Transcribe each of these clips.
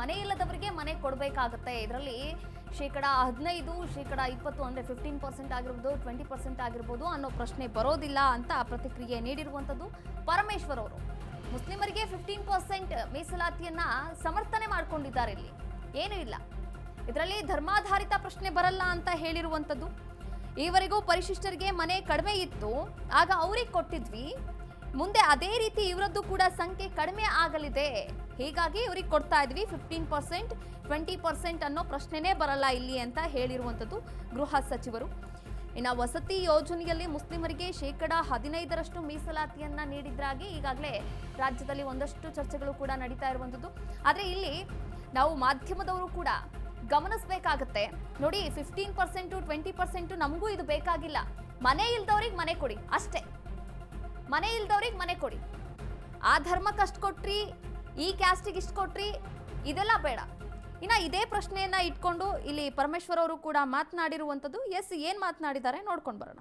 ಮನೆ ಇಲ್ಲದವರಿಗೆ ಮನೆ ಕೊಡಬೇಕಾಗುತ್ತೆ. ಇದರಲ್ಲಿ ಶೇಕಡ 15, ಶೇಕಡ 20 ಅಂದರೆ 15% ಆಗಿರ್ಬೋದು, 20% ಆಗಿರ್ಬೋದು ಅನ್ನೋ ಪ್ರಶ್ನೆ ಬರೋದಿಲ್ಲ ಅಂತ ಪ್ರತಿಕ್ರಿಯೆ ನೀಡಿರುವಂಥದ್ದು ಪರಮೇಶ್ವರ್ ಅವರು. ಮುಸ್ಲಿಮರಿಗೆ 15% ಮೀಸಲಾತಿಯನ್ನ ಸಮರ್ಥನೆ ಮಾಡ್ಕೊಂಡಿದ್ದಾರೆ. ಇಲ್ಲಿ ಏನೂ ಇಲ್ಲ, ಇದರಲ್ಲಿ ಧರ್ಮಾಧಾರಿತ ಪ್ರಶ್ನೆ ಬರಲ್ಲ ಅಂತ ಹೇಳಿರುವಂಥದ್ದು. ಈವರೆಗೂ ಪರಿಶಿಷ್ಟರಿಗೆ ಮನೆ ಕಡಿಮೆ ಇತ್ತು, ಆಗ ಅವ್ರಿಗೆ ಕೊಟ್ಟಿದ್ವಿ, ಮುಂದೆ ಅದೇ ರೀತಿ ಇವರದ್ದು ಕೂಡ ಸಂಖ್ಯೆ ಕಡಿಮೆ ಆಗಲಿದೆ, ಹೀಗಾಗಿ ಇವ್ರಿಗೆ ಕೊಡ್ತಾ ಇದ್ವಿ 15%, 20% ಅನ್ನೋ ಪ್ರಶ್ನೆನೇ ಬರಲ್ಲ ಇಲ್ಲಿ ಅಂತ ಹೇಳಿರುವಂಥದ್ದು ಗೃಹ ಸಚಿವರು. ಇನ್ನು ವಸತಿ ಯೋಜನೆಯಲ್ಲಿ ಮುಸ್ಲಿಮರಿಗೆ ಶೇಕಡ 15ರಷ್ಟು ಮೀಸಲಾತಿಯನ್ನ ನೀಡಿದ್ರಾಗಿ ಈಗಾಗಲೇ ರಾಜ್ಯದಲ್ಲಿ ಒಂದಷ್ಟು ಚರ್ಚೆಗಳು ಕೂಡ ನಡೀತಾ ಇರುವಂಥದ್ದು. ಆದರೆ ಇಲ್ಲಿ ನಾವು ಮಾಧ್ಯಮದವರು ಕೂಡ ಗಮನಿಸಬೇಕಾಗತ್ತೆ ನೋಡಿ, 15%, 20% ನಮಗೂ ಇದು ಬೇಕಾಗಿಲ್ಲ. ಮನೆ ಇಲ್ದವ್ರಿಗೆ ಮನೆ ಕೊಡಿ ಅಷ್ಟೇ, ಮನೆ ಇಲ್ದವ್ರಿಗೆ ಮನೆ ಕೊಡಿ. ಆ ಧರ್ಮಕ್ಕೆ ಅಷ್ಟು ಕೊಟ್ರಿ, ಈ ಕ್ಯಾಸ್ಟಿಗೆ ಇಷ್ಟು ಕೊಟ್ರಿ, ಇದೆಲ್ಲ ಬೇಡ. ಇನ್ನು ಇದೇ ಪ್ರಶ್ನೆಯನ್ನ ಇಟ್ಕೊಂಡು ಇಲ್ಲಿ ಪರಮೇಶ್ವರ್ ಅವರು ಕೂಡ ಮಾತನಾಡಿರುವಂಥದ್ದು. ಏನ್ ಮಾತನಾಡಿದ್ದಾರೆ ನೋಡ್ಕೊಂಡು ಬರೋಣ.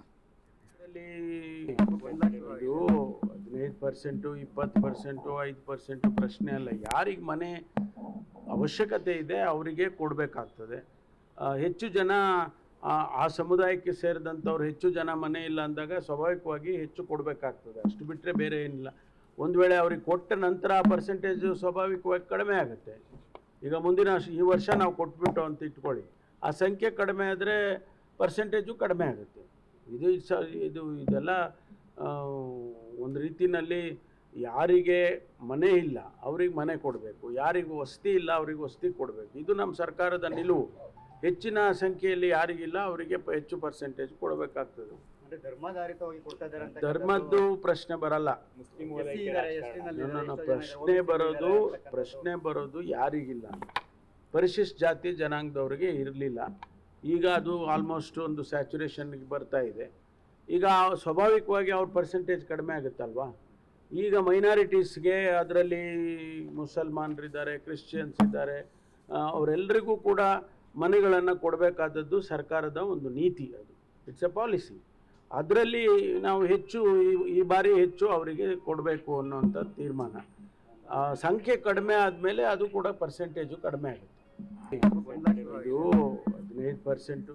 15%, 20%, 5% ಪ್ರಶ್ನೆ ಅಲ್ಲ. ಯಾರಿಗೆ ಮನೆ ಅವಶ್ಯಕತೆ ಇದೆ ಅವರಿಗೆ ಕೊಡಬೇಕಾಗ್ತದೆ. ಹೆಚ್ಚು ಜನ ಆ ಸಮುದಾಯಕ್ಕೆ ಸೇರಿದಂಥವ್ರು ಹೆಚ್ಚು ಜನ ಮನೆ ಇಲ್ಲ ಅಂದಾಗ ಸ್ವಾಭಾವಿಕವಾಗಿ ಹೆಚ್ಚು ಕೊಡಬೇಕಾಗ್ತದೆ, ಅಷ್ಟು ಬಿಟ್ಟರೆ ಬೇರೆ ಏನಿಲ್ಲ. ಒಂದು ವೇಳೆ ಅವ್ರಿಗೆ ಕೊಟ್ಟ ನಂತರ ಆ ಪರ್ಸೆಂಟೇಜು ಸ್ವಾಭಾವಿಕವಾಗಿ ಕಡಿಮೆ ಆಗುತ್ತೆ. ಈಗ ಈ ವರ್ಷ ನಾವು ಕೊಟ್ಬಿಟ್ಟು ಅಂತ ಇಟ್ಕೊಳ್ಳಿ, ಆ ಸಂಖ್ಯೆ ಕಡಿಮೆ ಆದರೆ ಪರ್ಸೆಂಟೇಜು ಕಡಿಮೆ ಆಗುತ್ತೆ. ಇದೆಲ್ಲ ಒಂದು ರೀತಿಯಲ್ಲಿ ಯಾರಿಗೆ ಮನೆ ಇಲ್ಲ ಅವ್ರಿಗೆ ಮನೆ ಕೊಡಬೇಕು, ಯಾರಿಗೂ ವಸತಿ ಇಲ್ಲ ಅವ್ರಿಗೆ ವಸತಿ ಕೊಡಬೇಕು. ಇದು ನಮ್ಮ ಸರ್ಕಾರದ ನಿಲುವು. ಹೆಚ್ಚಿನ ಸಂಖ್ಯೆಯಲ್ಲಿ ಯಾರಿಗಿಲ್ಲ ಅವರಿಗೆ ಹೆಚ್ಚು ಪರ್ಸೆಂಟೇಜ್ ಕೊಡಬೇಕಾಗ್ತದೆ. ಧರ್ಮದ್ದು ಪ್ರಶ್ನೆ ಬರಲ್ಲ. ಪ್ರಶ್ನೆ ಬರೋದು ಯಾರಿಗಿಲ್ಲ, ಪರಿಶಿಷ್ಟ ಜಾತಿ ಜನಾಂಗದವ್ರಿಗೆ ಇರಲಿಲ್ಲ. ಈಗ ಅದು ಆಲ್ಮೋಸ್ಟ್ ಒಂದು ಸ್ಯಾಚುರೇಷನ್ಗೆ ಬರ್ತಾ ಇದೆ. ಈಗ ಸ್ವಾಭಾವಿಕವಾಗಿ ಅವ್ರ ಪರ್ಸೆಂಟೇಜ್ ಕಡಿಮೆ ಆಗುತ್ತಲ್ವಾ. ಈಗ ಮೈನಾರಿಟೀಸ್ಗೆ, ಅದರಲ್ಲಿ ಮುಸಲ್ಮಾನರಿದ್ದಾರೆ, ಕ್ರಿಶ್ಚಿಯನ್ಸ್ ಇದ್ದಾರೆ, ಅವರೆಲ್ಲರಿಗೂ ಕೂಡ ಮನೆಗಳನ್ನು ಕೊಡಬೇಕಾದದ್ದು ಸರ್ಕಾರದ ಒಂದು ನೀತಿ. ಅದು ಇಟ್ಸ್ ಎ ಪಾಲಿಸಿ. ಅದರಲ್ಲಿ ನಾವು ಈ ಬಾರಿ ಹೆಚ್ಚು ಅವರಿಗೆ ಕೊಡಬೇಕು ಅನ್ನೋಂಥ ತೀರ್ಮಾನ. ಸಂಖ್ಯೆ ಕಡಿಮೆ ಆದಮೇಲೆ ಅದು ಕೂಡ ಪರ್ಸೆಂಟೇಜು ಕಡಿಮೆ ಆಗುತ್ತೆ. ಇದು 15%.